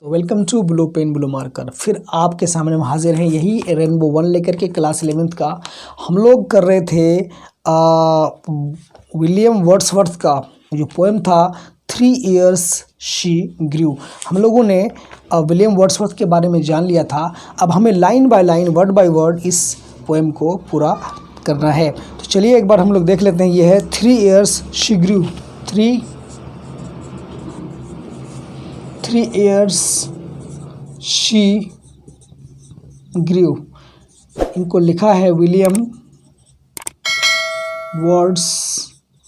तो welcome to blue pen blue marker. फिर आपके सामने हम हाजिर हैं यही रेनबो 1 लेकर के क्लास 11th का। हम लोग कर रहे थे विलियम वर्ड्सवर्थ का जो पोएम था 3 years शी ग्रू। हम लोगों ने विलियम वर्ड्सवर्थ के बारे में जान लिया था। अब हमें line by line word by word इस पोएम को पूरा करना है। तो चलिए एक बार हम लोग देख लेते हैं। ये है 3 years she Guru. 3 years she ग्रू। इनको लिखा है विलियम वर्ड्सवर्थ,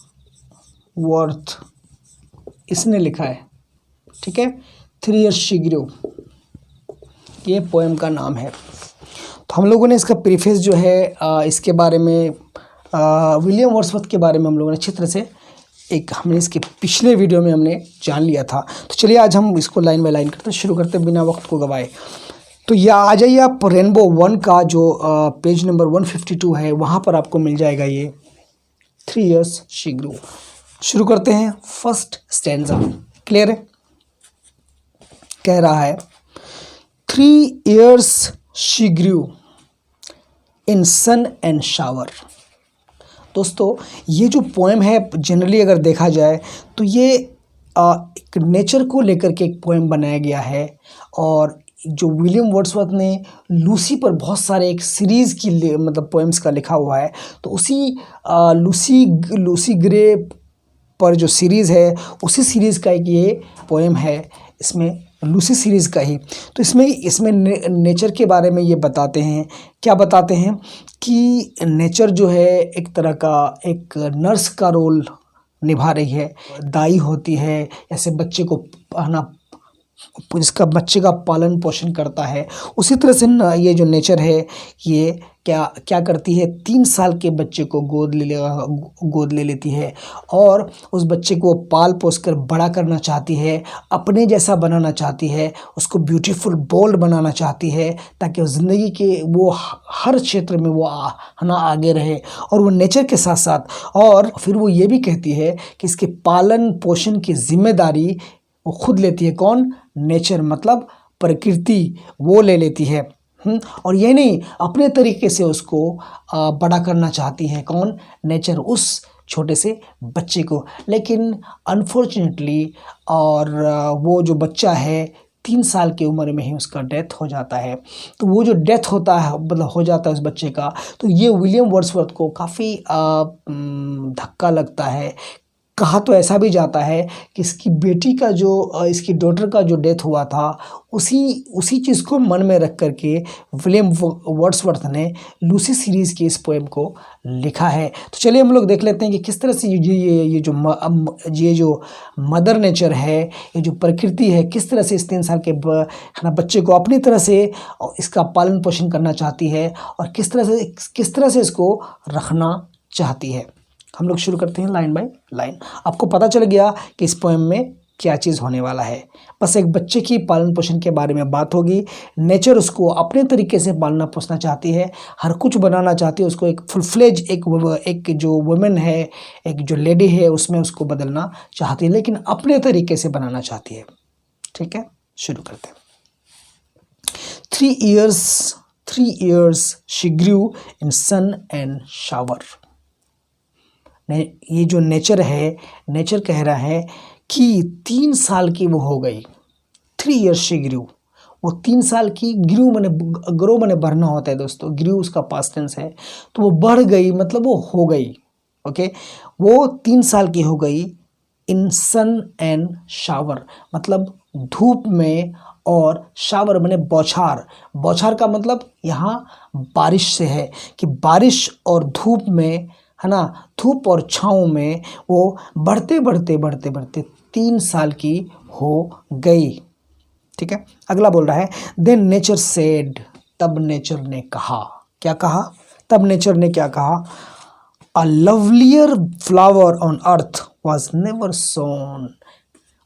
इसने लिखा है। ठीक है, 3 years शी ग्रू ये पोएम का नाम है। तो हम लोगों ने इसका प्रीफेस जो है इसके बारे में विलियम वर्ड्सवर्थ के बारे में हम लोगों ने अच्छी तरह से हमने इसके पिछले वीडियो में हमने जान लिया था। तो चलिए आज हम इसको लाइन बाय लाइन करते शुरू करते बिना वक्त को गवाए। तो यह आ जाइए आप रेनबो 1 का जो पेज नंबर 152 है, वहाँ पर आपको मिल जाएगा ये 3 years शी ग्रू। शुरू करते हैं। फर्स्ट स्टैंजा क्लियर है, कह रहा है 3 years she grew in sun and shower. दोस्तों ये जो पोएम है जनरली अगर देखा जाए तो ये एक नेचर को लेकर के एक पोएम बनाया गया है। और जो विलियम वर्ड्सवर्थ ने लूसी पर बहुत सारे एक सीरीज़ की मतलब पोएम्स का लिखा हुआ है। तो उसी लूसी ग्रे पर जो सीरीज़ है उसी सीरीज़ का एक ये पोएम है, इसमें लूसी सीरीज़ का ही। तो इसमें नेचर के बारे में ये बताते हैं। क्या बताते हैं कि नेचर जो है एक तरह का एक नर्स का रोल निभा रही है, दाई होती है, ऐसे बच्चे को इसका बच्चे का पालन पोषण करता है। उसी तरह से ये जो नेचर है ये क्या करती है, 3 साल के बच्चे को गोद ले लेती है और उस बच्चे को पाल पोस कर बड़ा करना चाहती है, अपने जैसा बनाना चाहती है, उसको ब्यूटीफुल बोल्ड बनाना चाहती है ताकि वो ज़िंदगी के वो हर क्षेत्र में वो आगे रहे। और वो नेचर के साथ साथ और फिर वो ये भी कहती है कि इसके पालन पोषण की जिम्मेदारी वो खुद लेती है। कौन? नेचर, मतलब प्रकृति वो ले लेती है। और ये नहीं, अपने तरीके से उसको बड़ा करना चाहती है। कौन? नेचर, उस छोटे से बच्चे को। लेकिन अनफॉर्चुनेटली और वो जो बच्चा है 3 साल की उम्र में ही उसका डेथ हो जाता है। तो वो जो डेथ होता है मतलब हो जाता है उस बच्चे का, तो ये विलियम वर्ड्सवर्थ को काफ़ी धक्का लगता है। कहा तो ऐसा भी जाता है कि इसकी बेटी का जो इसकी डॉटर का जो डेथ हुआ था उसी चीज़ को मन में रख करके विलियम वर्ड्सवर्थ ने लूसी सीरीज़ की इस पोएम को लिखा है। तो चलिए हम लोग देख लेते हैं कि किस तरह से ये जो मदर नेचर है, ये जो प्रकृति है, किस तरह से इस 3 साल के बच्चे को अपनी तरह से इसका पालन पोषण करना चाहती है और किस तरह से इसको रखना चाहती है। हम लोग शुरू करते हैं लाइन बाय लाइन। आपको पता चल गया कि इस पोएम में क्या चीज़ होने वाला है। बस एक बच्चे की पालन पोषण के बारे में बात होगी। नेचर उसको अपने तरीके से पालना पोसना चाहती है, हर कुछ बनाना चाहती है, उसको एक फुल फ्लेज एक जो वुमेन है, एक जो लेडी है उसमें उसको बदलना चाहती है, लेकिन अपने तरीके से बनाना चाहती है। ठीक है, शुरू करते हैं। 3 years she grew in sun and shower. ये जो नेचर है, नेचर कह रहा है कि 3 साल की वो हो गई। 3 years शी ग्रू, वो 3 साल की, ग्रो माने बढ़ना होता है दोस्तों, ग्रू उसका पास्ट टेंस है। तो वो बढ़ गई मतलब वो हो गई। ओके, वो 3 साल की हो गई इन सन एंड शावर, मतलब धूप में, और शावर माने बौछार। बौछार का मतलब यहाँ बारिश से है कि बारिश और धूप में, है ना, धूप और छाँव में वो बढ़ते 3 साल की हो गई। ठीक है, अगला बोल रहा है देन नेचर सेड, तब नेचर ने कहा। क्या कहा? तब नेचर ने क्या कहा? A lovelier flower on earth was never sown.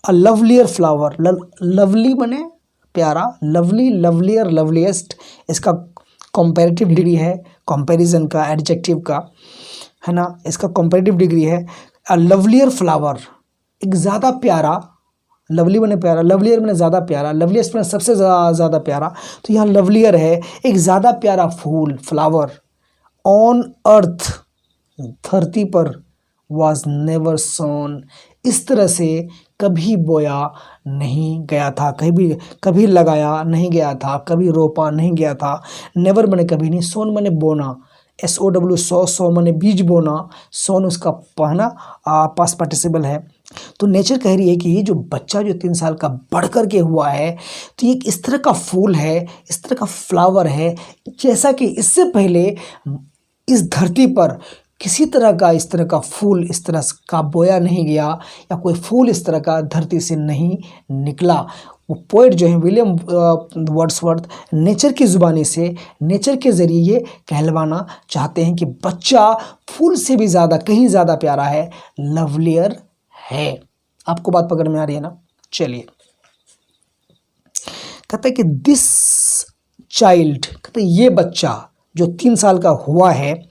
A lovelier flower, lovely बने प्यारा, लवली, लवलियर, लवलीएस्ट, इसका कंपैरेटिव डिग्री है, कंपैरिजन का, एडजेक्टिव का, है ना, इसका कंपैरेटिव डिग्री है। अ लवलियर फ्लावर, एक ज़्यादा प्यारा लवली मैंने प्यारा, लवलियर मैंने ज़्यादा प्यारा, लवलियस्ट मैंने सबसे ज़्यादा प्यारा, तो यहाँ लवलियर है, एक ज़्यादा प्यारा फूल, फ्लावर। ऑन अर्थ, धरती पर, वॉज नेवर सोन, इस तरह से कभी बोया नहीं गया था, कभी लगाया नहीं गया था, कभी रोपा नहीं गया था। नेवर मैंने कभी नहीं, सोन मैंने बोना, SOW सौ मैंने बीज बोना, सोन उसका पहना पास्ट पार्टिसिपल है। तो नेचर कह रही है कि ये जो बच्चा जो 3 साल का बढ़ कर के हुआ है, तो ये इस तरह का फूल है, इस तरह का फ्लावर है, जैसा कि इससे पहले इस धरती पर किसी तरह का इस तरह का फूल इस तरह का बोया नहीं गया, या कोई फूल इस तरह का धरती से नहीं निकला। वो पोएट जो है विलियम वर्ड्सवर्थ नेचर की ज़ुबानी से, नेचर के ज़रिए ये कहलवाना चाहते हैं कि बच्चा फूल से भी ज़्यादा, कहीं ज़्यादा प्यारा है, लवलियर है। आपको बात पकड़ में आ रही है ना? चलिए, कहते हैं कि दिस चाइल्ड, कहते हैं ये बच्चा जो 3 साल का हुआ है,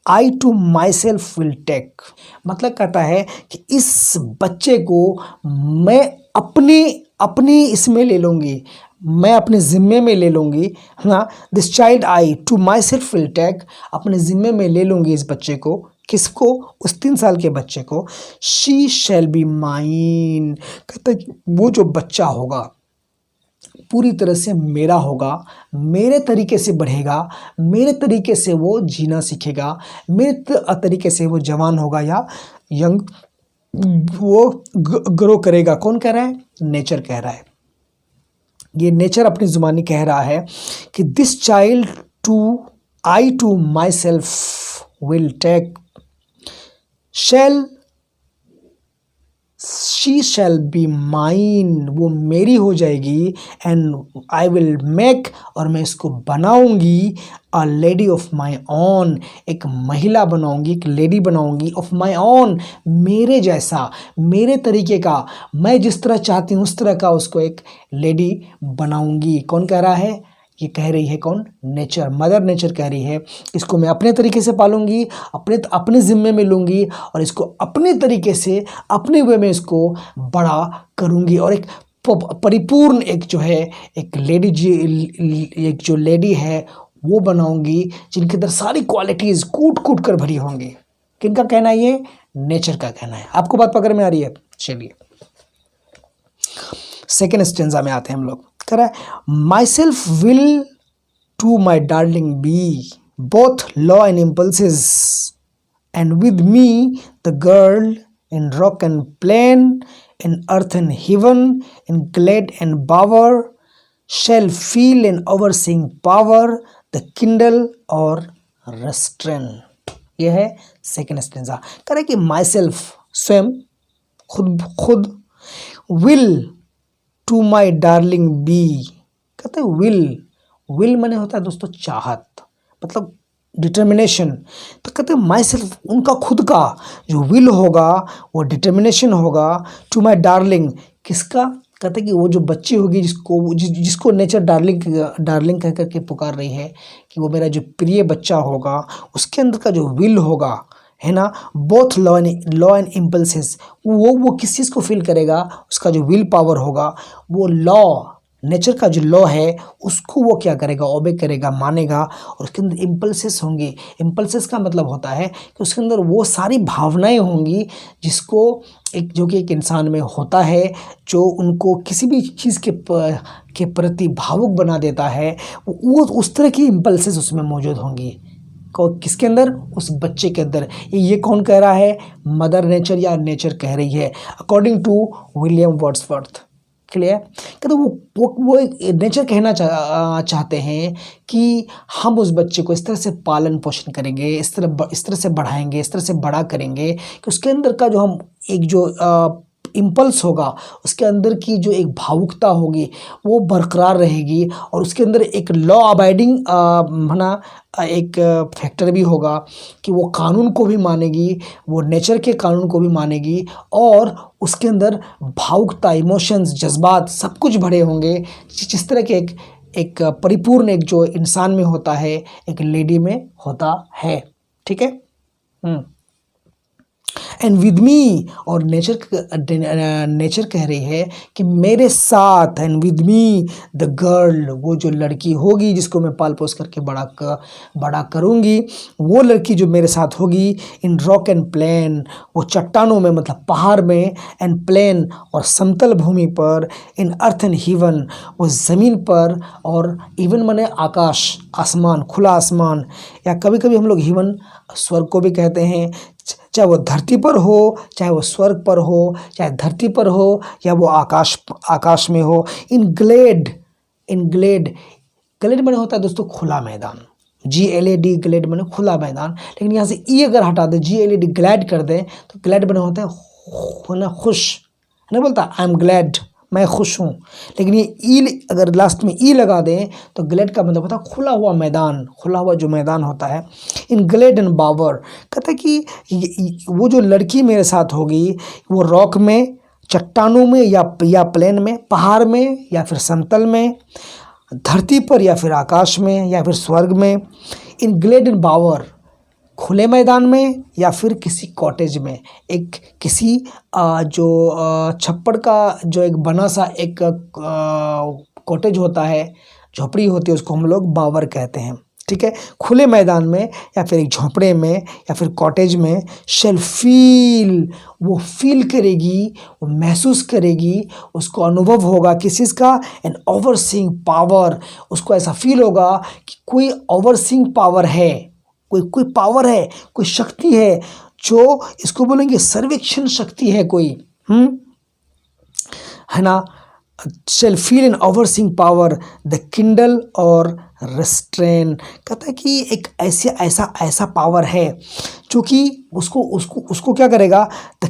I to myself will take, मतलब कहता है कि इस बच्चे को मैं अपनी इसमें ले लूँगी, मैं अपने ज़िम्मे में ले लूँगी, है ना। This child I to myself will take, अपने ज़िम्मे में ले लूँगी इस बच्चे को। किसको? उस 3 साल के बच्चे को। शी शैल बी माइन, कहता है वो जो बच्चा होगा पूरी तरह से मेरा होगा, मेरे तरीके से बढ़ेगा, मेरे तरीके से वो जीना सीखेगा, मेरे तरीके से वो जवान होगा या यंग वो ग्रो करेगा। कौन कह रहा है? नेचर कह रहा है। ये नेचर अपनी ज़ुबानी कह रहा है कि this child I to myself will take, she shall be mine, वो मेरी हो जाएगी, एंड आई विल मेक, और मैं इसको बनाऊंगी, a lady of my own, एक महिला बनाऊंगी, एक लेडी बनाऊंगी, ऑफ माई ओन, मेरे जैसा, मेरे तरीके का, मैं जिस तरह चाहती हूँ उस तरह का उसको एक लेडी बनाऊंगी। कौन कह रहा है? ये कह रही है कौन? नेचर, मदर नेचर कह रही है। इसको मैं अपने तरीके से पालूंगी, अपने ज़िम्मे में लूँगी, और इसको अपने तरीके से, अपने वे में इसको बड़ा करूँगी, और एक परिपूर्ण एक जो है एक लेडी एक जो लेडी है वो बनाऊँगी, जिनके अंदर सारी क्वालिटीज़ कूट कूट कर भरी होंगी। किनका कहना है ये? नेचर का कहना है। आपको बात पकड़ में आ रही है? चलिए, सेकेंड स्टेंजा में आते हैं हम लोग। कह रहा है myself will to my darling be, both law and impulses, and with me the girl in rock and plain, in earth and heaven, in glade and bower, shall feel and overseeing power, the kindle और restrain. यह है second stanza. कह रहा है कि my self, स्वयं, खुद, will to my darling be, कहते हैं विल माने होता है दोस्तों चाहत, मतलब डिटर्मिनेशन। तो कहते हैं माई सेल्फ, उनका खुद का जो विल होगा वो डिटर्मिनेशन होगा, टू माई डार्लिंग, किसका? कहते हैं कि वो जो बच्ची होगी जिसको नेचर डार्लिंग कह करके पुकार रही है, कि वो मेरा जो प्रिय बच्चा होगा, उसके अंदर का जो विल होगा, है ना, बोथ लॉ एंड इम्पल्सेस, वो किस चीज़ को फील करेगा? उसका जो विल पावर होगा, वो लॉ, नेचर का जो लॉ है उसको वो क्या करेगा? ओबे करेगा, मानेगा, और उसके अंदर इम्पल्सेस होंगे। इम्पल्सेस का मतलब होता है कि उसके अंदर वो सारी भावनाएं होंगी जिसको जो कि एक इंसान में होता है, जो उनको किसी भी चीज़ के प्रति भावुक बना देता है, वो उस तरह की इम्पल्सेस उसमें मौजूद होंगी। किसके अंदर? उस बच्चे के अंदर। ये कौन कह रहा है? मदर नेचर या नेचर कह रही है, according to William Wordsworth. Clear? कहते वो नेचर कहना चाहते हैं कि हम उस बच्चे को इस तरह से पालन पोषण करेंगे, इस तरह से बढ़ाएंगे, इस तरह से बड़ा करेंगे कि उसके अंदर का जो हम एक जो इम्पल्स होगा, उसके अंदर की जो एक भावुकता होगी वो बरकरार रहेगी, और उसके अंदर एक लॉ अबाइडिंग एक फैक्टर भी होगा कि वो कानून को भी मानेगी, वो नेचर के कानून को भी मानेगी, और उसके अंदर भावुकता, इमोशंस, जज्बात सब कुछ भरे होंगे, जिस तरह के एक परिपूर्ण एक जो इंसान में होता है, एक लेडी में होता है। ठीक है। एंड विद मी, और नेचर कह रही है कि मेरे साथ, and with me the girl, वो जो लड़की होगी जिसको मैं पाल पोस करके बड़ा करूँगी, वो लड़की जो मेरे साथ होगी, इन रॉक एंड प्लेन, वो चट्टानों में मतलब पहाड़ में, एंड प्लेन और समतल भूमि पर, इन अर्थ एंड हेवन, वो ज़मीन पर, और इवन माने आकाश, आसमान, खुला आसमान, या कभी कभी हम लोग हेवन स्वर्ग को भी कहते हैं, चाहे वो धरती पर हो, चाहे वो स्वर्ग पर हो, चाहे धरती पर हो, या वो आकाश में हो। इन ग्लेड माने होता है दोस्तों खुला मैदान, GLAD, ग्लेड माने खुला मैदान। लेकिन यहाँ से ई अगर हटा दे, GLAD ग्लैड कर दे, तो ग्लैड माने होता है ना खुश, है ना, बोलता आई एम ग्लैड, मैं खुश हूँ। लेकिन ये ई अगर लास्ट में ई लगा दें तो ग्लेड का मतलब होता है खुला हुआ मैदान, खुला हुआ जो मैदान होता है। इन ग्लेड एंड बावर, कहता है कि वो जो लड़की मेरे साथ होगी, वो रॉक में, चट्टानों में, या प्लेन में, पहाड़ में, या फिर समतल में, धरती पर, या फिर आकाश में, या फिर स्वर्ग में। इन ग्लेड एंड बावर, खुले मैदान में, या फिर किसी कॉटेज में, एक किसी जो छप्पड़ का जो एक बना सा एक कॉटेज होता है, झोपड़ी होती है, उसको हम लोग बावर कहते हैं। ठीक है, खुले मैदान में, या फिर एक झोपड़े में, या फिर कॉटेज में। शेल फील, वो फील करेगी, वो महसूस करेगी, उसको अनुभव होगा किस चीज़ का, एन ओवरसीइंग पावर, उसको ऐसा फील होगा कि कोई ओवरसीइंग पावर है, कोई पावर है, कोई शक्ति है, जो इसको बोलेंगे सर्वेक्षण शक्ति है कोई, है ना। Shall feel an overseeing power the kindle और रेस्ट्रेन, कहता है कि एक ऐसा पावर है जो कि उसको क्या करेगा, द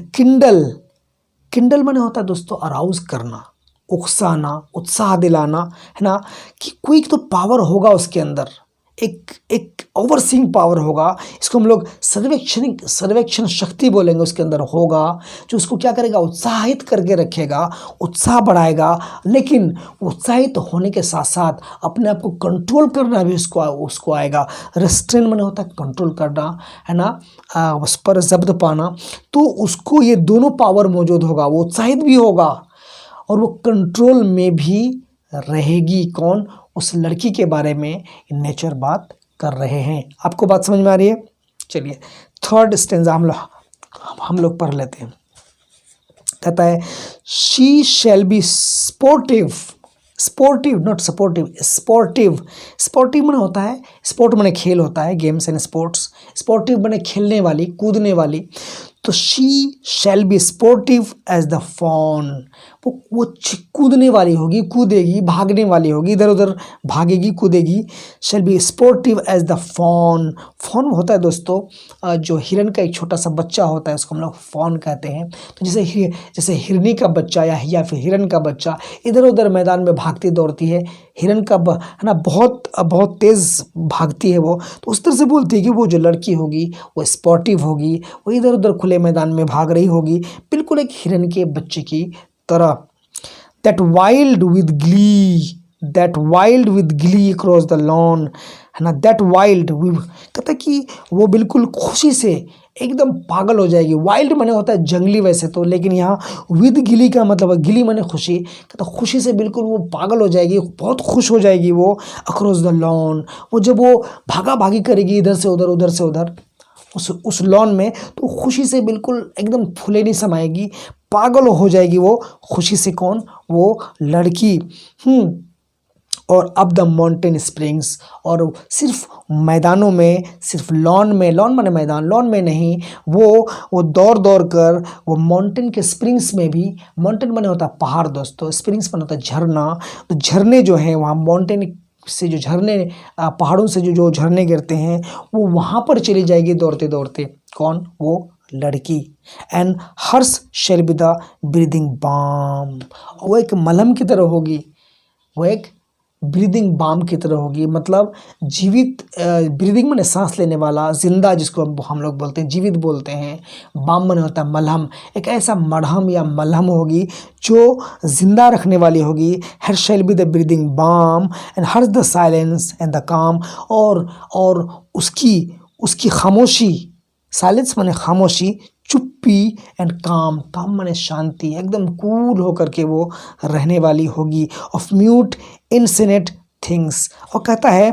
किंडल माने होता है दोस्तों अराउज करना, उकसाना, उत्साह दिलाना, है ना, कि कोई तो पावर होगा उसके अंदर, एक ओवरसीइंग पावर होगा। इसको हम लोग सर्वेक्षण शक्ति बोलेंगे, उसके अंदर होगा, जो उसको क्या करेगा, उत्साहित करके रखेगा, उत्साह बढ़ाएगा। लेकिन उत्साहित होने के साथ साथ अपने आप को कंट्रोल करना भी उसको आएगा। रेस्ट्रेन माने होता है कंट्रोल करना, है ना, उस पर जब्त पाना। तो उसको ये दोनों पावर मौजूद होगा, वो उत्साहित भी होगा और वो कंट्रोल में भी रहेगी। कौन, उस लड़की के बारे में नेचर बात कर रहे हैं। आपको बात समझ में आ रही है? चलिए थर्ड स्टेंजा हम लोग पढ़ लेते हैं। कहता है she shall be sportive not supportive, sportive माने होता है, स्पोर्ट माने खेल होता है, गेम्स एंड स्पोर्ट्स। स्पोर्टिव माने खेलने वाली, कूदने वाली। तो she shall be sportive as the fawn, वो कूदने वाली होगी, कूदेगी, भागने वाली होगी, इधर उधर भागेगी, कूदेगी। Shall be sportive as the fawn होता है दोस्तों जो हिरन का एक छोटा सा बच्चा होता है, उसको हम लोग फॉन कहते हैं। तो जैसे हिरनी का बच्चा या फिर हिरन का बच्चा इधर उधर मैदान में भागती दौड़ती है, हिरन का है ना, बहुत तेज़ भागती है वो, तो उस तरह से बोलती है कि वो जो लड़की होगी वो स्पोर्टिव होगी, वो इधर उधर खुले मैदान में भाग रही होगी, बिल्कुल एक हिरन के बच्चे की तरह। That wild with Glee across the lawn, है ना, दैट वाइल्ड, कहता है कि वो बिल्कुल खुशी से एकदम पागल हो जाएगी। वाइल्ड माने होता है जंगली वैसे तो, लेकिन यहाँ विद गिली का मतलब गिली माने खुशी, कहता खुशी से बिल्कुल वो पागल हो जाएगी, बहुत खुश हो जाएगी वो। अक्रॉस द लॉन, वो जब वो भागा भागी करेगी इधर से उधर उस लॉन में, तो खुशी से बिल्कुल एकदम फूले नहीं समाएगी, पागल हो जाएगी वो खुशी से। कौन, वो लड़की। और अब द माउंटेन स्प्रिंग्स, और सिर्फ मैदानों में, सिर्फ लॉन माने मैदान, लॉन में नहीं, वो दौड़ कर वो माउंटेन के स्प्रिंग्स में भी, माउंटेन माने होता है पहाड़ दोस्तों, स्प्रिंग्स माने होता है झरना। तो झरने जो हैं वहाँ माउंटेन से जो झरने, पहाड़ों से जो झरने गिरते हैं, वो वहाँ पर चली जाएगी दौड़ते दौड़ते। कौन, वो लड़की। And hers shall be the breathing balm, वो एक मलहम की तरह होगी, वो एक ब्रीदिंग बाम की तरह होगी, मतलब जीवित, ब्रीदिंग माने सांस लेने वाला, जिंदा जिसको हम लोग बोलते हैं, जीवित बोलते हैं। बाम माने होता है मलहम, एक ऐसा मरहम या मलहम होगी जो जिंदा रखने वाली होगी। Her shall be the breathing balm and hers the silence and the calm, और उसकी खामोशी, साइलेंस माने खामोशी, चुप्पी एंड काम, काम माने शांति, एकदम कूल होकर के वो रहने वाली होगी। ऑफ म्यूट इनसिनेट थिंग्स, और कहता है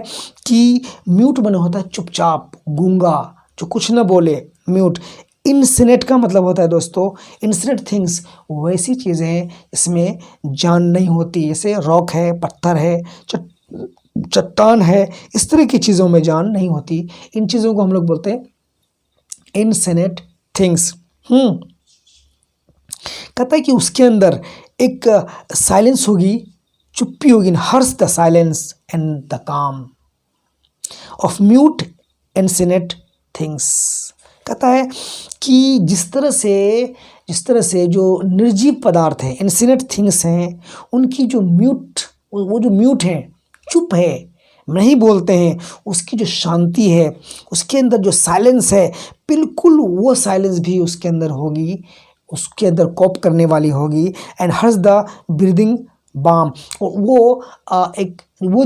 कि म्यूट माने होता है चुपचाप, गूंगा, जो कुछ न बोले, म्यूट। इनसिनेट का मतलब होता है दोस्तों, इनसिनेट थिंग्स वैसी चीज़ें हैं इसमें जान नहीं होती, जैसे रॉक है, पत्थर है, चट्टान है, इस तरह की चीज़ों में जान नहीं होती। इन चीज़ों को हम लोग बोलते हैं इनसिनेट थिंग्स। कहता है कि उसके अंदर एक साइलेंस होगी, चुप्पी होगी, हर्ष द साइलेंस एंड द काम ऑफ म्यूट इनसिनेट थिंग्स। कहता है कि जिस तरह से जो निर्जीव पदार्थ हैं, इनसिनेट थिंग्स हैं, उनकी जो म्यूट, वो जो म्यूट है, चुप है, नहीं बोलते हैं, उसकी जो शांति है, उसके अंदर जो साइलेंस है, बिल्कुल वो साइलेंस भी उसके अंदर होगी, उसके अंदर कॉप करने वाली होगी। And hers the breathing balm, वो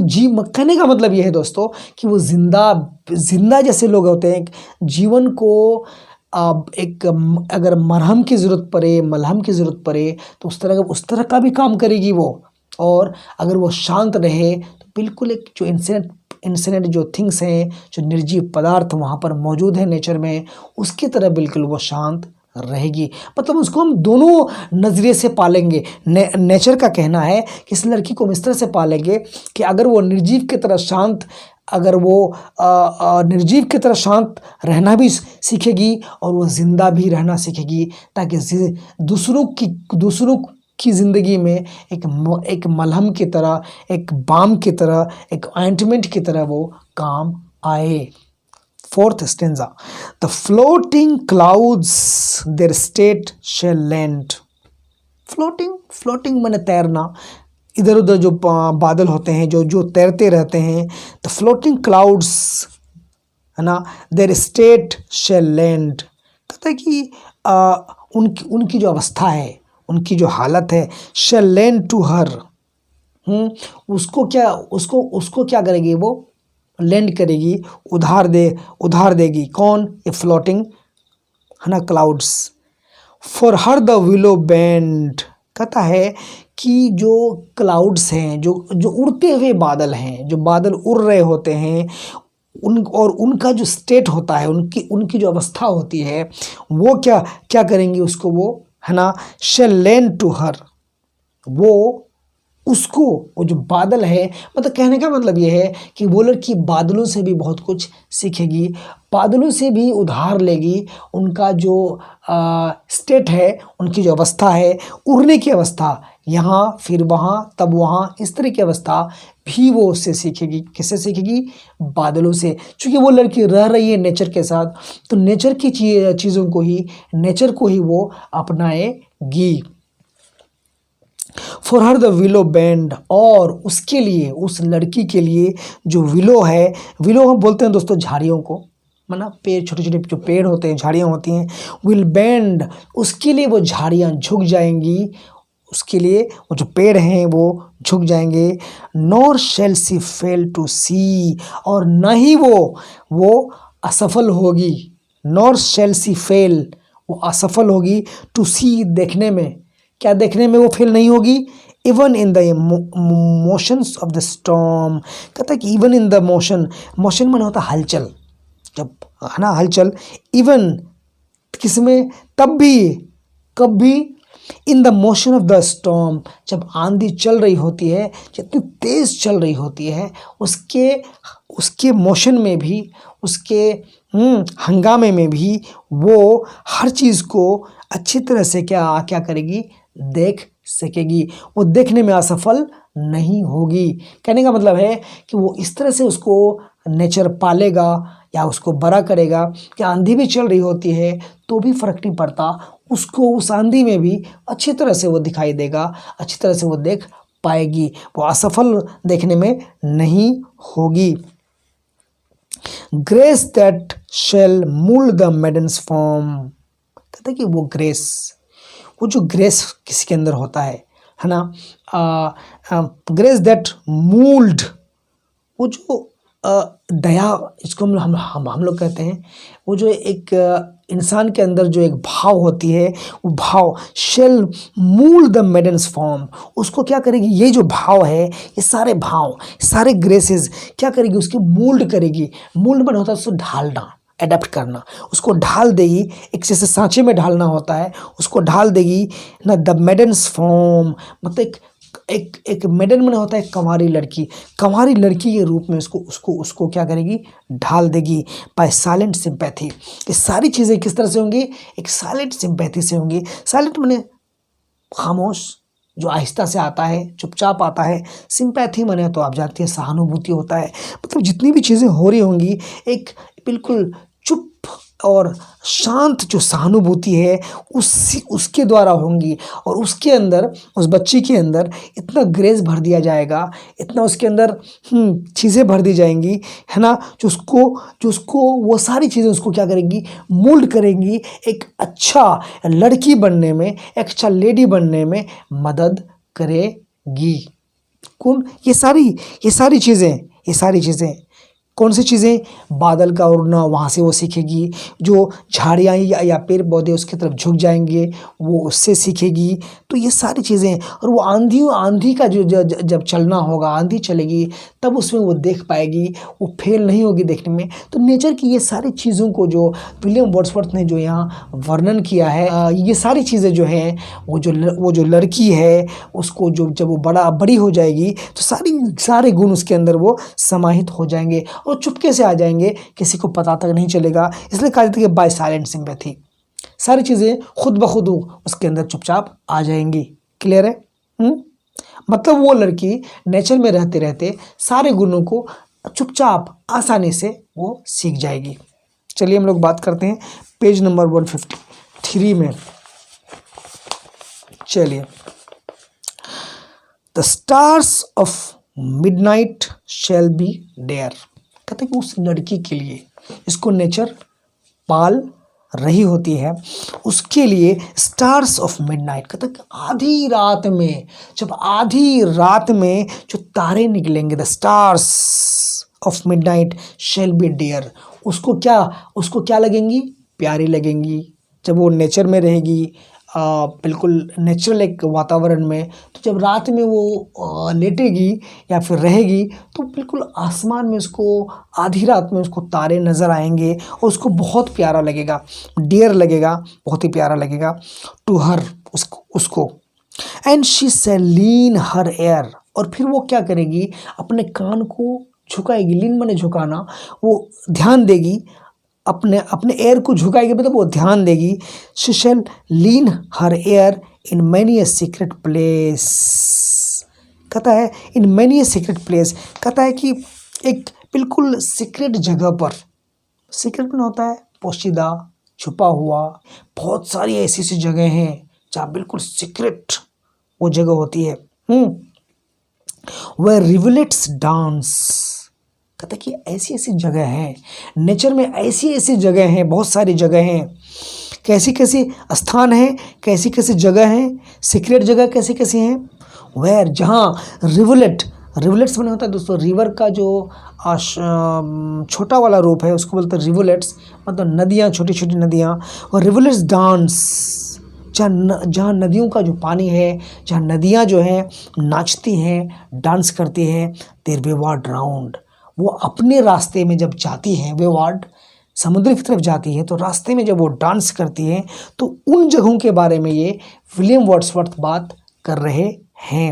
जीव, कहने का मतलब ये है दोस्तों कि वो जिंदा जैसे लोग होते हैं, जीवन को एक अगर मरहम की ज़रूरत पड़े, मलहम की ज़रूरत पड़े तो उस तरह का भी काम करेगी वो। और अगर वो शांत रहे तो बिल्कुल एक जो इंसिनेंट जो थिंग्स हैं, जो निर्जीव पदार्थ वहाँ पर मौजूद है नेचर में, उसकी तरह बिल्कुल वो शांत रहेगी। मतलब उसको हम दोनों नज़रिए से पालेंगे। नेचर का कहना है कि इस लड़की को हम इस तरह से पालेंगे कि अगर वो निर्जीव की तरह शांत, अगर वो निर्जीव की तरह शांत रहना भी सीखेगी और वो जिंदा भी रहना सीखेगी, ताकि दूसरों की ज़िंदगी में एक मलहम की तरह, एक बाम की तरह, एक ऑइंटमेंट की तरह वो काम आए। Fourth stanza, the floating clouds their state shall lend. floating माने तैरना, इधर उधर जो बादल होते हैं, जो तैरते रहते हैं, the floating clouds है ना, their state shall lend। कहता है कि उनकी जो अवस्था है, उनकी जो हालत है, shall lend to her, उसको क्या करेगी वो, लेंड करेगी, उधार देगी। कौन? ए फ्लोटिंग है ना, clouds. For her the willow band, कहता है कि जो क्लाउड्स हैं, जो उड़ते हुए बादल हैं, जो बादल उड़ रहे होते हैं, उनका जो स्टेट होता है, उनकी जो अवस्था होती है, वो क्या करेंगी उसको, वो है ना, शेल लेंड टू हर, वो जो बादल है, मतलब कहने का मतलब ये है कि वो लड़की बादलों से भी बहुत कुछ सीखेगी, बादलों से भी उधार लेगी। उनका जो स्टेट है, उनकी जो अवस्था है, उड़ने की अवस्था, यहाँ फिर वहाँ तब वहाँ, इस तरह की अवस्था भी वो उससे सीखेगी। किससे सीखेगी? बादलों से। चूँकि वो लड़की रह रही है नेचर के साथ, तो नेचर की चीज़ों को ही, नेचर को ही वो अपनाएगी। For her the willow bend, और उसके लिए, उस लड़की के लिए जो विलो है, विलो हम बोलते हैं दोस्तों झाड़ियों को, माना पेड़, छोटे छोटे जो पेड़ होते हैं, झाड़ियाँ होती हैं, विल बैंड, उसके लिए वो झाड़ियाँ झुक जाएंगी, उसके लिए वो जो पेड़ हैं वो झुक जाएंगे। Nor shall she fail to see, और न ही वो असफल होगी। नॉर शेल सी फेल, वो असफल होगी, टू सी, देखने में। क्या देखने में वो फेल नहीं होगी? Even in the motions of the storm, कहता है कि इवन इन द मोशन माने होता है हलचल, जब है ना हलचल, इवन किसमें, तब भी, कब भी, in the motion of the storm, जब आंधी चल रही होती है, जितनी तेज चल रही होती है, उसके मोशन में भी, उसके हंगामे में भी वो हर चीज़ को अच्छी तरह से क्या करेगी, देख सकेगी। वो देखने में असफल नहीं होगी। कहने का मतलब है कि वो इस तरह से उसको नेचर पालेगा या उसको बड़ा करेगा कि आंधी भी चल रही होती है तो भी फर्क नहीं पड़ता, उसको उस आंधी में भी अच्छी तरह से वो दिखाई देगा, अच्छी तरह से वो देख पाएगी, वो असफल देखने में नहीं होगी। Grace that shall mould the maiden's form, कहते हैं कि वो जो ग्रेस किसके अंदर होता है ना, ग्रेस दैट मोल्ड, वो जो दया, इसको हम लोग कहते हैं, वो जो एक इंसान के अंदर जो एक भाव होती है, वो भाव शेल मूल द मेडन्स फॉर्म, उसको क्या करेगी, ये जो भाव है, ये सारे भाव, सारे ग्रेसेस क्या करेगी, उसकी मोल्ड करेगी। मोल्ड बना होता है उसको ढालना, एडेप्ट करना, उसको ढाल देगी, एक जैसे सांचे में ढालना होता है, उसको ढाल देगी ना। द मेडन्स फॉर्म मतलब एक मेडन में होता है कंवारी लड़की, कंवारी लड़की के रूप में उसको उसको उसको क्या करेगी, ढाल देगी। बाय साइलेंट सिंपैथी, ये सारी चीज़ें किस तरह से होंगी, एक साइलेंट सिंपैथी से होंगी। साइलेंट माने खामोश, जो आहिस्ता से आता है, चुपचाप आता है। सिंपैथी माने तो आप जानते हैं सहानुभूति होता है, मतलब जितनी भी चीज़ें हो रही होंगी एक बिल्कुल चुप और शांत जो सहानुभूति है उसके द्वारा होंगी। और उसके अंदर, उस बच्ची के अंदर इतना ग्रेस भर दिया जाएगा, इतना उसके अंदर चीज़ें भर दी जाएंगी, है ना, जो उसको वो सारी चीज़ें उसको क्या करेंगी, मोल्ड करेंगी, एक अच्छा लड़की बनने में, एक अच्छा लेडी बनने में मदद करेगी। कौन, ये सारी चीज़ें कौन सी चीज़ें, बादल का उड़ना, वहाँ से वो सीखेगी। जो झाड़ियाँ या पेड़ पौधे उसकी तरफ झुक जाएंगे, वो उससे सीखेगी। तो ये सारी चीज़ें, और वो आंधी का जो जब चलना होगा, आंधी चलेगी तब उसमें वो देख पाएगी, वो फेल नहीं होगी देखने में। तो नेचर की ये सारी चीज़ों को जो विलियम वर्ड्सवर्थ ने जो यहाँ वर्णन किया है, ये सारी चीज़ें जो हैं, वो जो लड़की है उसको जब वो बड़ी हो जाएगी तो सारे गुण उसके अंदर वो समाहित हो जाएंगे और चुपके से आ जाएंगे, किसी को पता तक नहीं चलेगा। इसलिए कहा जाता है कि बाय साइलेंट सिंपैथी, सारी चीज़ें खुद ब खुद उसके अंदर चुपचाप आ जाएंगी। क्लियर है? मतलब वो लड़की नेचर में रहते रहते सारे गुणों को चुपचाप आसानी से वो सीख जाएगी। चलिए हम लोग बात करते हैं पेज नंबर 153 में। चलिए, the stars of midnight shall be there. कहते हैं कि उस लड़की के लिए, इसको नेचर पाल रही होती है, उसके लिए स्टार्स ऑफ मिडनाइट, कहते हैं कि आधी रात में जो तारे निकलेंगे, the stars of midnight shall be dear, उसको क्या लगेंगी, प्यारी लगेंगी। जब वो नेचर में रहेगी, बिल्कुल नेचुरल एक वातावरण में, तो जब रात में वो लेटेगी या फिर रहेगी तो बिल्कुल आसमान में उसको, आधी रात में उसको तारे नज़र आएंगे और उसको बहुत प्यारा लगेगा, डियर लगेगा, बहुत ही प्यारा लगेगा टू हर, उसको। And she shall lean her ear, और फिर वो क्या करेगी, अपने कान को झुकाएगी। लीन माने झुकाना, वो ध्यान देगी, अपने एयर को झुकाएगी, मतलब वो ध्यान देगी। She shall lean her ear in many a secret place, कहता है in many a secret place, कहता है कि एक बिल्कुल सीक्रेट जगह पर, सीक्रेट में होता है पोशीदा, छुपा हुआ, बहुत सारी ऐसी जगह हैं जहाँ बिल्कुल सीक्रेट वो जगह होती है। where rivulets डांस, कहता है कि ऐसी जगह हैं नेचर में, ऐसी जगह हैं, बहुत सारी जगह हैं। कैसी स्थान हैं, कैसी जगह हैं, सीक्रेट जगह कैसी हैं, वेयर, जहाँ रिवुलेट्स बने होता है दोस्तों, रिवर का जो छोटा वाला रूप है उसको बोलते हैं रिवुलेट्स, मतलब नदियाँ, छोटी छोटी नदियाँ। और रिवुलेट्स डांस, जहाँ नदियों का जो पानी है, जहाँ नदियाँ जो हैं नाचती हैं, डांस करती हैं, देयर वेवार्ड राउंड, वो अपने रास्ते में जब जाती हैं, वेवार्ड समुद्र की तरफ जाती है, तो रास्ते में जब वो डांस करती हैं, तो उन जगहों के बारे में ये विलियम वर्ड्सवर्थ बात कर रहे हैं।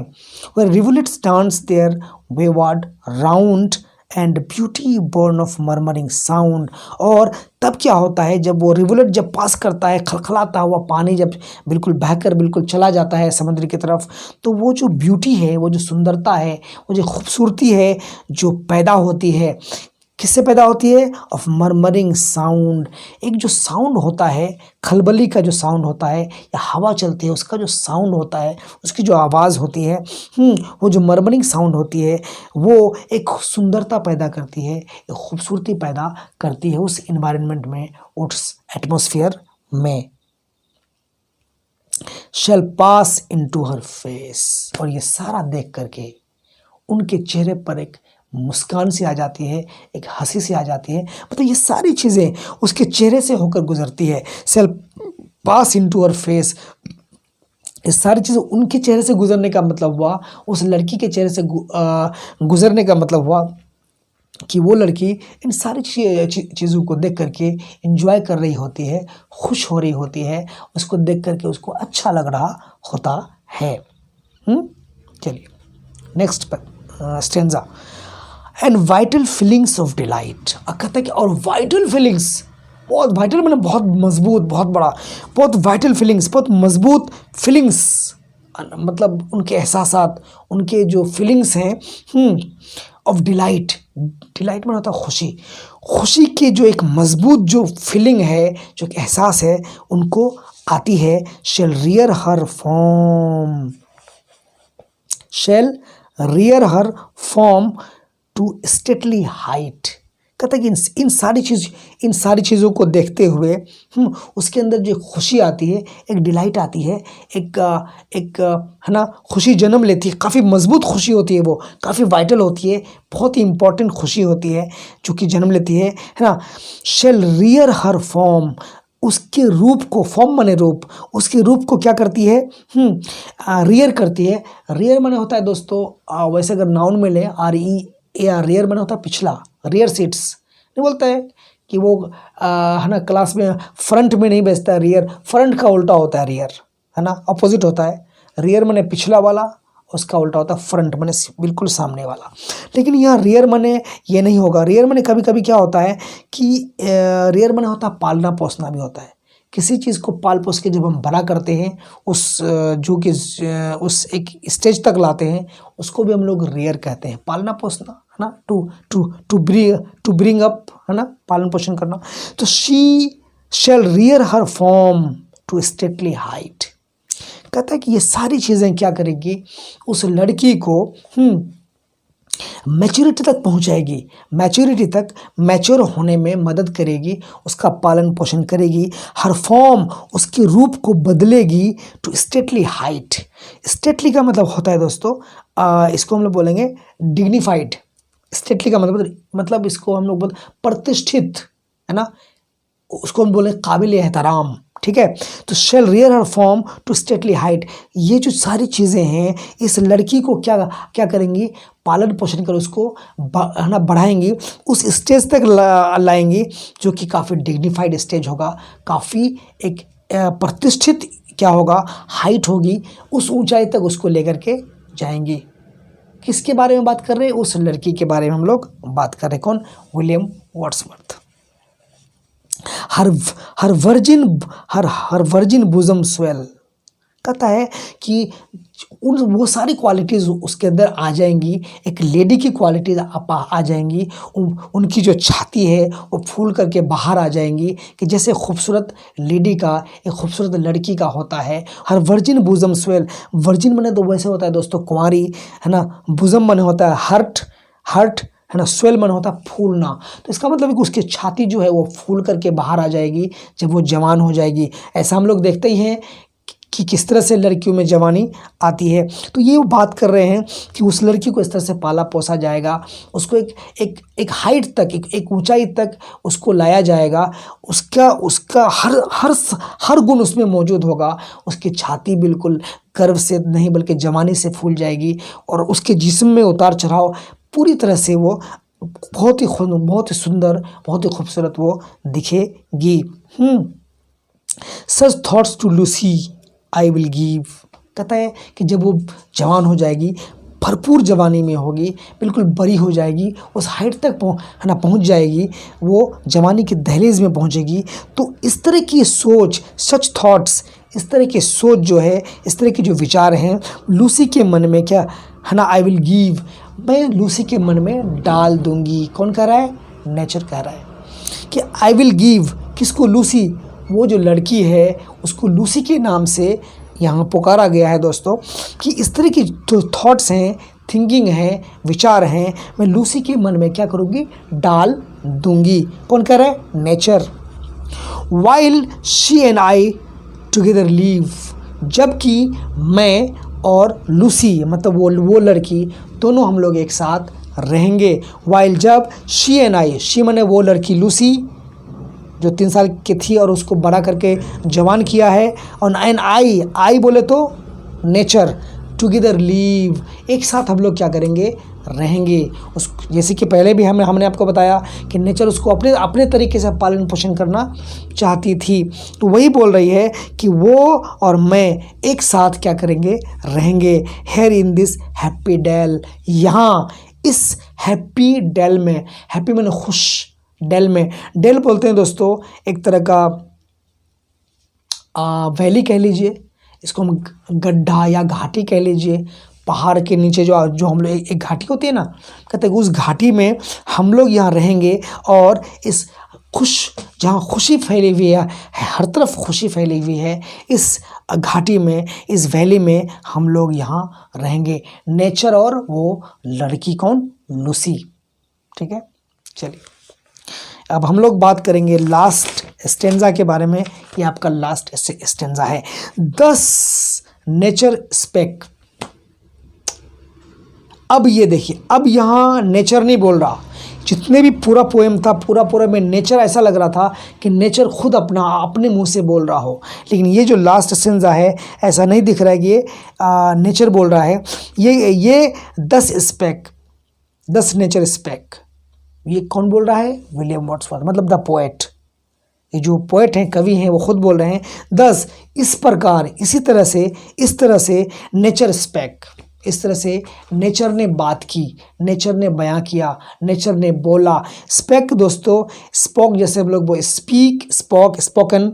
Where rivulets dance their wayward round and beauty born of murmuring sound, और तब क्या होता है, जब वो रिवुलेट जब पास करता है, खलखलाता हुआ पानी जब बिल्कुल बहकर बिल्कुल चला जाता है समुद्र की तरफ, तो वो जो ब्यूटी है, वो जो सुंदरता है, वो जो खूबसूरती है जो पैदा होती है, किससे पैदा होती है, ऑफ मरमरिंग साउंड, एक जो साउंड होता है, खलबली का जो साउंड होता है, या हवा चलती है उसका जो साउंड होता है, उसकी जो आवाज़ होती है, वो जो मरमरिंग साउंड होती है, वो एक सुंदरता पैदा करती है, एक खूबसूरती पैदा करती है उस इन्वायरमेंट में, उस एटमॉस्फेयर में। शैल पास इनटू हर फेस, और ये सारा देख करके उनके चेहरे पर एक मुस्कान सी आ जाती है, एक हंसी सी आ जाती है, मतलब ये सारी चीज़ें उसके चेहरे से होकर गुजरती है। सेल्फ पास इनटू हर फेस, ये सारी चीज़ें उनके चेहरे से गुजरने का मतलब हुआ, उस लड़की के चेहरे से गुजरने का मतलब हुआ कि वो लड़की इन सारी चीज़ों को देख करके एंजॉय कर रही होती है, खुश हो रही होती है, उसको देख करके उसको अच्छा लग रहा होता है। चलिए नेक्स्ट पर stanza. And vital feelings of delight, कहता है कि और वाइटल फीलिंग्स, बहुत वाइटल मैंने बहुत मजबूत, बहुत बड़ा, बहुत वाइटल फीलिंग्स, बहुत मजबूत फीलिंग्स, मतलब उनके एहसासात, उनके जो फीलिंग्स हैं ऑफ डिलाइट, डिलाइट में होता है खुशी, खुशी की जो एक मजबूत जो फीलिंग है, जो एक एहसास है, उनको आती है। Shall rear her form, shall rear her form to stately height, कहता है कि इन सारी चीज़ों को देखते हुए उसके अंदर जो खुशी आती है, एक डिलाइट आती है, एक है ना खुशी जन्म लेती है, काफ़ी मजबूत खुशी होती है, वो काफ़ी वाइटल होती है, बहुत ही इंपॉर्टेंट खुशी होती है जो कि जन्म लेती है ना। शेल रियर हर फॉर्म, उसके रूप को, फॉर्म माने रूप, उसके रूप को क्या करती है, रियर करती है। रियर माने होता है दोस्तों, वैसे अगर नाउन में ले REAR, रियर माने होता है पिछला, रियर सीट्स नहीं बोलता है कि वो है ना क्लास में फ्रंट में नहीं बैठता है, रियर, फ्रंट का उल्टा होता है रियर, है ना, अपोजिट होता है। रियर माने पिछला वाला, उसका उल्टा होता है फ्रंट माने बिल्कुल सामने वाला। लेकिन यहाँ रियर माने ये नहीं होगा। रियर माने कभी कभी क्या होता है कि रियर माने होता है पालना पोसना भी होता है। किसी चीज़ को पाल पोस के जब हम बड़ा करते हैं, उस जो कि उस एक स्टेज तक लाते हैं, उसको भी हम लोग रियर कहते हैं, पालना पोसना, है ना, टू ब्रिंग अप, है ना, पालन पोषण करना। तो she shall rear her form to stately height, कहता है कि ये सारी चीज़ें क्या करेगी, उस लड़की को मैच्योरिटी तक पहुंचाएगी, मैच्योरिटी तक मैच्योर होने में मदद करेगी, उसका पालन पोषण करेगी, हर फॉर्म उसके रूप को बदलेगी टू स्टेटली हाइट। स्टेटली का मतलब होता है दोस्तों, इसको हम लोग बोलेंगे डिग्निफाइड। स्टेटली का मतलब इसको हम लोग बोलते प्रतिष्ठित, है ना, उसको हम बोले काबिल एहतराम, ठीक है। तो shall rear her form to stately height, ये जो सारी चीज़ें हैं इस लड़की को क्या करेंगी, पालन पोषण कर उसको है ना बढ़ाएंगी, उस स्टेज तक लाएंगी जो कि काफ़ी डिग्निफाइड स्टेज होगा, काफ़ी एक प्रतिष्ठित क्या होगा, हाइट होगी, उस ऊंचाई तक उसको लेकर के जाएंगी। किसके बारे में बात कर रहे हैं, उस लड़की के बारे में हम लोग बात कर रहे हैं। कौन, विलियम वर्ड्सवर्थ। हर वर्जिन बुजम स्वेल, कहता है कि वो सारी क्वालिटीज़ उसके अंदर आ जाएंगी, एक लेडी की क्वालिटीज़ आ जाएंगी, उनकी जो छाती है वो फूल करके बाहर आ जाएंगी, कि जैसे खूबसूरत लेडी का, एक खूबसूरत लड़की का होता है। हर वर्जिन बुजम स्वेल, वर्जिन माने तो वैसे होता है दोस्तों कुंवारी, है ना, बुजम माने होता है हर्ट, है ना, स्वेल मन होता है फूलना। तो इसका मतलब है कि उसकी छाती जो है वो फूल करके बाहर आ जाएगी जब वो जवान हो जाएगी। ऐसा हम लोग देखते ही हैं कि किस तरह से लड़कियों में जवानी आती है। तो ये वो बात कर रहे हैं कि उस लड़की को इस तरह से पाला पोसा जाएगा, उसको एक हाइट तक, एक ऊंचाई तक उसको लाया जाएगा, उसका हर गुण उसमें मौजूद होगा। उसकी छाती बिल्कुल गर्व से नहीं बल्कि जवानी से फूल जाएगी, और उसके जिस्म में उतार चढ़ाव पूरी तरह से वो बहुत ही सुंदर, बहुत ही खूबसूरत वो दिखेगी। Such thoughts to Lucy I will give, कहता है कि जब वो जवान हो जाएगी, भरपूर जवानी में होगी, बिल्कुल बड़ी हो जाएगी, उस हाइट तक पहुंच जाएगी, वो जवानी के दहलीज में पहुंचेगी, तो इस तरह की सोच, सच थॉट्स, इस तरह की सोच जो है, इस तरह के जो विचार हैं लूसी के मन में, क्या है ना, आई विल गिव, मैं लूसी के मन में डाल दूंगी। कौन कह रहा है, नेचर कह रहा है कि आई विल गिव, किसको, लूसी, वो जो लड़की है उसको लूसी के नाम से यहाँ पुकारा गया है दोस्तों, कि इस तरह की जो थॉट्स हैं, थिंकिंग हैं, विचार हैं, मैं लूसी के मन में क्या करूँगी, डाल दूंगी। कौन कह रहा है, nature. While she and I together leave, जबकि मैं और लूसी, मतलब वो लड़की, दोनों हम लोग एक साथ रहेंगे। वाइल जब शी एंड आई, शी माने वो लड़की लूसी जो 3 साल की थी और उसको बड़ा करके जवान किया है, और एंड आई बोले तो नेचर, टुगेदर लिव, एक साथ हम लोग क्या करेंगे, रहेंगे। उस जैसे कि पहले भी हमने आपको बताया कि नेचर उसको अपने तरीके से पालन पोषण करना चाहती थी, तो वही बोल रही है कि वो और मैं एक साथ क्या करेंगे, रहेंगे। Here in this happy dell, यहाँ इस हैप्पी डेल में, हैप्पी मैंने खुश, डेल में, डेल बोलते हैं दोस्तों एक तरह का वैली कह लीजिए, इसको हम गड्ढा या घाटी कह लीजिए। पहाड़ के नीचे जो हम लोग एक घाटी होती है ना, कहते हैं उस घाटी में हम लोग यहाँ रहेंगे, और इस जहाँ खुशी फैली हुई है, हर तरफ खुशी फैली हुई है, इस घाटी में, इस वैली में हम लोग यहाँ रहेंगे। नेचर और वो लड़की कौन, लूसी। ठीक है, चलिए अब हम लोग बात करेंगे लास्ट स्टेंजा के बारे में। ये आपका लास्ट स्टेंजा है। 10 नेचर स्पेक। अब ये देखिए, अब यहाँ नेचर नहीं बोल रहा, जितने भी पूरा पोएम था, पूरा में नेचर ऐसा लग रहा था कि नेचर खुद अपने मुंह से बोल रहा हो, लेकिन ये जो लास्ट स्टेंजा है ऐसा नहीं दिख रहा है कि ये नेचर बोल रहा है। ये 10 स्पेक, 10 नेचर स्पेक, ये कौन बोल रहा है, विलियम वर्ड्सवर्थ, मतलब द पोएट। ये जो पोएट हैं, कवि हैं, वो खुद बोल रहे हैं 10 इस प्रकार, इसी तरह से, इस तरह से नेचर स्पेक, इस तरह से नेचर ने बात की, नेचर ने बयां किया, नेचर ने बोला। स्पेक दोस्तों, स्पोक जैसे हम लोग स्पीक, स्पोक, स्पोकन।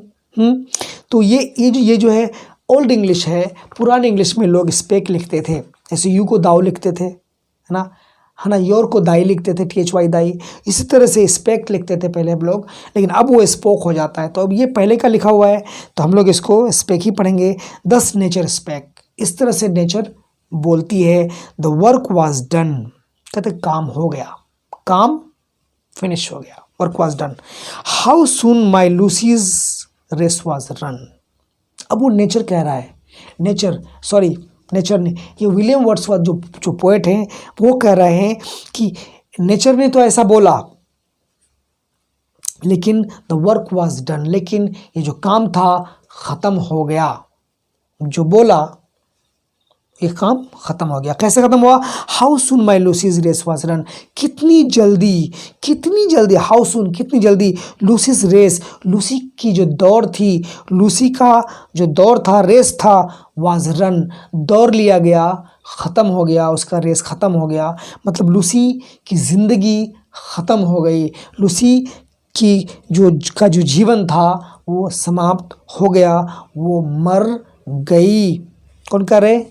तो ये जो है ओल्ड इंग्लिश है। पुराने इंग्लिश में लोग स्पेक लिखते थे, जैसे यू को दाऊ लिखते थे, है ना, योर को दाई लिखते थे, THY दाई। इसी तरह से स्पेक लिखते थे पहले हम लोग, लेकिन अब वो स्पोक हो जाता है। तो अब ये पहले का लिखा हुआ है, तो हम लोग इसको स्पेक ही पढ़ेंगे। 10 नेचर स्पेक, इस तरह से नेचर बोलती है। द वर्क वॉज डन, कहते काम हो गया, काम फिनिश हो गया, work was done. How soon my Lucy's race was run. अब वो नेचर कह रहा है, नेचर ने, ये विलियम वर्ड्सवर्थ जो पोएट हैं, वो कह रहे हैं कि नेचर ने तो ऐसा बोला, लेकिन द वर्क वॉज डन, लेकिन ये जो काम था ख़त्म हो गया। जो बोला ये काम ख़त्म हो गया। कैसे ख़त्म हुआ? How soon my Lucy's race was run, कितनी जल्दी, हाउ सुन, कितनी जल्दी, लूसीज रेस, लूसी की जो दौड़ थी, लूसी का जो दौड़ था, रेस था, वॉज रन, दौड़ लिया गया, ख़त्म हो गया, उसका रेस ख़त्म हो गया। मतलब लूसी की ज़िंदगी ख़त्म हो गई, लूसी की जो जीवन था वो समाप्त हो गया, वो मर गई। कौन कह रहे?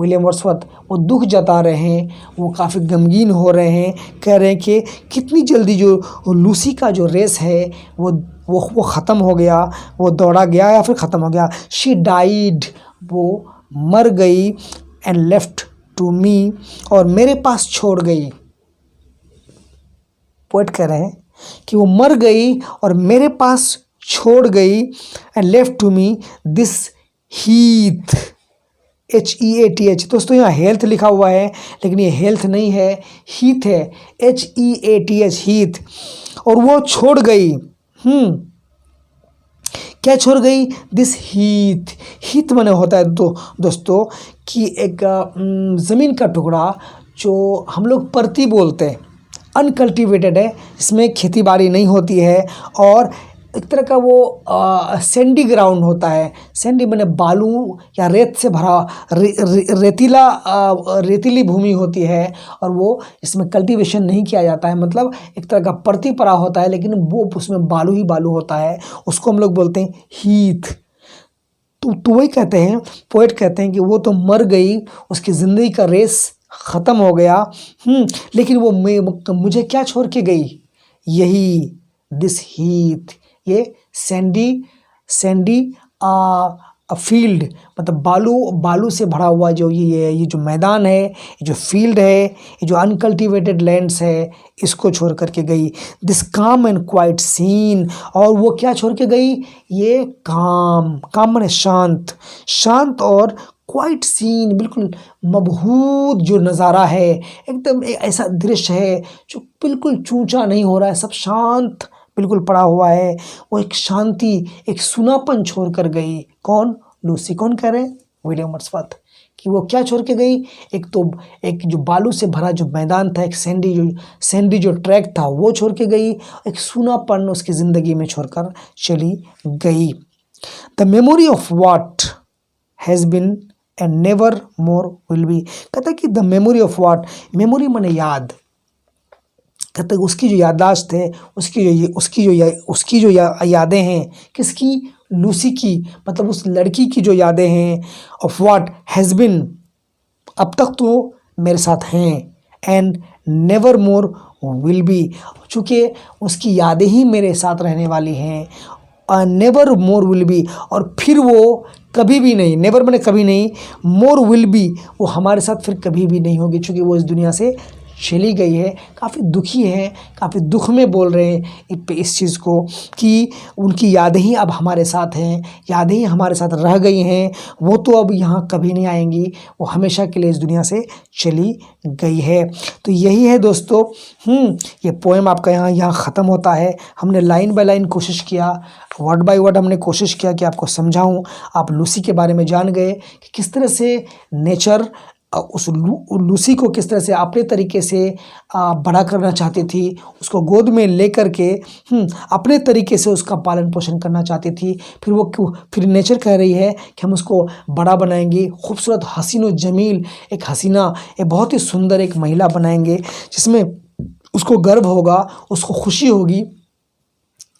William Wordsworth. वो दुख जता रहे हैं, वो काफ़ी गमगीन हो रहे हैं, कह रहे हैं कि कितनी जल्दी जो लूसी का जो रेस है वो ख़त्म हो गया, वो दौड़ा गया या फिर ख़त्म हो गया। शी डाइड, वो मर गई, एंड लेफ्ट टू मी, और मेरे पास छोड़ गई। पोएट कह रहे हैं कि वो मर गई और मेरे पास छोड़ गई, and left to me this heath, HEATH। दोस्तों यहाँ हेल्थ लिखा हुआ है, लेकिन ये हेल्थ नहीं है, हीथ है, HEATH, हीथ। और वो छोड़ गई, क्या छोड़ गई? This Heath. हीथ माने होता है दोस्तों कि एक ज़मीन का टुकड़ा जो हम लोग परती बोलते हैं, अनकल्टिवेटेड है, इसमें खेती बाड़ी नहीं होती है, और एक तरह का वो सैंडी ग्राउंड होता है। सैंडी माने बालू या रेत से भरा रेतीली भूमि होती है, और वो इसमें कल्टीवेशन नहीं किया जाता है, मतलब एक तरह का परती पड़ा होता है, लेकिन वो उसमें बालू ही बालू होता है, उसको हम लोग बोलते हैं हीथ। तो वही कहते हैं, पोएट कहते हैं कि वो तो मर गई, उसकी ज़िंदगी का रेस ख़त्म हो गया, लेकिन वो मुझे क्या छोड़ के गई? यही दिस हीथ, ये सैंडी फील्ड, मतलब बालू से भरा हुआ जो ये जो मैदान है, ये जो फील्ड है, ये जो अनकल्टिवेटेड लैंड्स है, इसको छोड़ करके गई। दिस काम एंड क्वाइट सीन, और वो क्या छोड़ के गई? ये काम माने शांत और क्वाइट सीन, बिल्कुल मबहूत जो नज़ारा है, एकदम ऐसा दृश्य है जो बिल्कुल चूंचा नहीं हो रहा है, सब शांत बिल्कुल पड़ा हुआ है। वो एक शांति, एक सुनापन छोड़ कर गई। कौन? लूसी। कौन कह रहे हैं? William Wordsworth. कि वो क्या छोड़ के गई? एक तो एक जो बालू से भरा जो मैदान था, एक सैंडी जो ट्रैक था वो छोड़ के गई, एक सूनापन उसकी ज़िंदगी में छोड़कर चली गई। The memory of what has been and never more will be. कहता है कि the memory of what, memory माने याद, कहते हैं उसकी जो याददाश्त है, उसकी जो यादें हैं, किसकी? लूसी की, मतलब उस लड़की की जो यादें हैं, ऑफ व्हाट हैज़ बिन, अब तक तो मेरे साथ हैं, and never more will be, चूँकि उसकी यादें ही मेरे साथ रहने वाली हैं, नेवर मोर विल बी, और फिर वो कभी भी नहीं, नेवर मैंने कभी नहीं, मोर विल बी, वो हमारे साथ फिर कभी भी नहीं होगी, चूँकि वो इस दुनिया से चली गई है। काफ़ी दुखी है, काफ़ी दुख में बोल रहे हैं इस चीज़ को कि उनकी यादें ही अब हमारे साथ हैं, यादें ही हमारे साथ रह गई हैं, वो तो अब यहाँ कभी नहीं आएंगी, वो हमेशा के लिए इस दुनिया से चली गई है। तो यही है दोस्तों, ये पोएम आपका यहाँ ख़त्म होता है। हमने लाइन बाय लाइन कोशिश किया, वर्ड बाय वर्ड हमने कोशिश किया कि आपको समझाऊँ। आप लूसी के बारे में जान गए कि किस तरह से नेचर उस लूसी को किस तरह से अपने तरीके से बड़ा करना चाहती थी, उसको गोद में लेकर के अपने तरीके से उसका पालन पोषण करना चाहती थी। फिर नेचर कह रही है कि हम उसको बड़ा बनाएंगे, खूबसूरत हसीन व जमील एक हसीना, एक बहुत ही सुंदर एक महिला बनाएंगे, जिसमें उसको गर्व होगा, उसको खुशी होगी,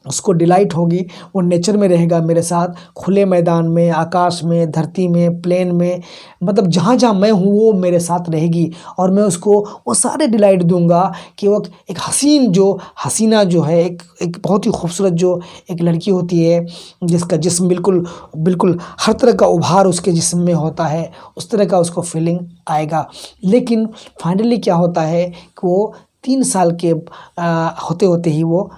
उसको डिलाइट होगी। वो नेचर में रहेगा मेरे साथ, खुले मैदान में, आकाश में, धरती में, प्लेन में, मतलब जहाँ जहाँ मैं हूँ वो मेरे साथ रहेगी, और मैं उसको वो सारे डिलाइट दूंगा कि वो एक हसीना जो है, एक बहुत ही खूबसूरत जो एक लड़की होती है, जिसका जिस्म बिल्कुल हर तरह का उभार उसके जिस्म में होता है, उस तरह का उसको फीलिंग आएगा। लेकिन फाइनली क्या होता है कि वो 3 साल के होते होते ही वो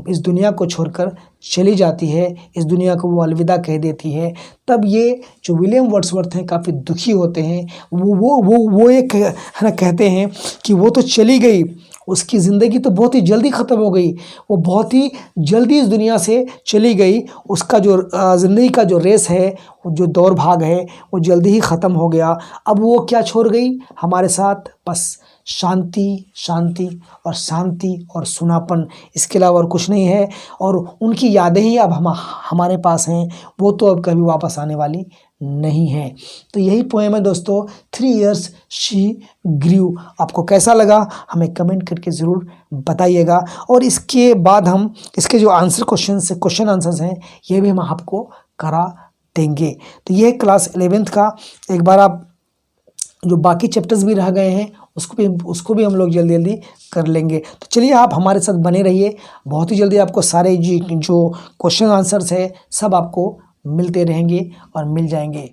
इस दुनिया को छोड़कर चली जाती है, इस दुनिया को वो अलविदा कह देती है। तब ये जो विलियम वर्ड्सवर्थ हैं काफ़ी दुखी होते हैं। वो एक है ना, कहते हैं कि वो तो चली गई, उसकी ज़िंदगी तो बहुत ही जल्दी ख़त्म हो गई, वो बहुत ही जल्दी इस दुनिया से चली गई, उसका जो ज़िंदगी का जो रेस है, जो दौड़ भाग है, वो जल्दी ही ख़त्म हो गया। अब वो क्या छोड़ गई हमारे साथ? बस शांति, शांति और शांति और सुनापन, इसके अलावा और कुछ नहीं है। और उनकी यादें ही अब हमारे पास हैं, वो तो अब कभी वापस आने वाली नहीं है। तो यही पोएम है दोस्तों, 3 years शी ग्रू। आपको कैसा लगा हमें कमेंट करके ज़रूर बताइएगा। और इसके बाद हम इसके जो क्वेश्चन आंसर्स हैं ये भी हम आपको करा देंगे। तो ये क्लास 11th का, एक बार आप जो बाकी चैप्टर्स भी रह गए हैं उसको भी हम लोग जल्दी कर लेंगे। तो चलिए आप हमारे साथ बने रहिए, बहुत ही जल्दी आपको सारे जो क्वेश्चन आंसर्स है सब आपको मिलते रहेंगे और मिल जाएंगे।